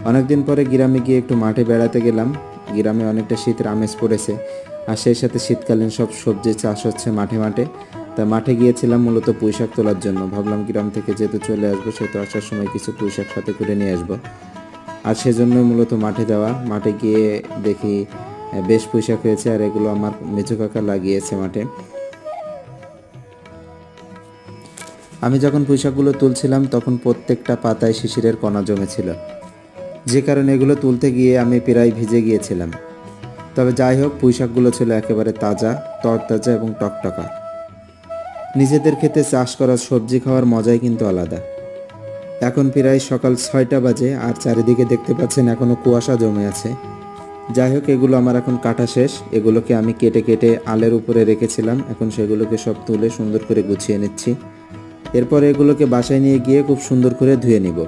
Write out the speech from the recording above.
অনেকদিন পরে গ্রামে গিয়ে একটু মাঠে বেড়াতে গেলাম। গ্রামে অনেকটা শীতের আমেজ পড়েছে, আর সেই সাথে শীতকালীন সব সবজি চাষ হচ্ছে মাঠে মাঠে। তা মাঠে গিয়েছিলাম মূলত পুঁইশাক তোলার জন্য। ভাবলাম গ্রাম থেকে যেহেতু চলে আসবো, সেহেতু আসার সময় কিছু পুঁইশাক সাথে করে নিয়ে আসবো। আর সেজন্যই মূলত মাঠে যাওয়া। মাঠে গিয়ে দেখি বেশ পুঁইশাক হয়েছে, আর এগুলো আমার মেজো কাকা লাগিয়েছে মাঠে। আমি যখন পুঁইশাকগুলো তুলছিলাম তখন প্রত্যেকটা পাতায় শিশিরের কণা জমেছিল, যে কারণে এগুলো তুলতে গিয়ে আমি প্রায় ভিজে গিয়েছিলাম। তবে যাই হোক, পুঁইশাকগুলো ছিল একেবারে তাজা, তরতাজা এবং টকটকা। নিজেদের ক্ষেতে চাষ করা সবজি খাওয়ার মজাই কিন্তু আলাদা। এখন প্রায় সকাল 6টা বাজে, আর চারিদিকে দেখতে পাচ্ছেন এখনও কুয়াশা জমে আছে। যাই হোক, এগুলো আমার এখন কাটা শেষ। এগুলোকে আমি কেটে কেটে আলের উপরে রেখেছিলাম, এখন সেগুলোকে সব তুলে সুন্দর করে গুছিয়ে নিচ্ছি। এরপর এগুলোকে বাসায় নিয়ে গিয়ে খুব সুন্দর করে ধুয়ে নিব।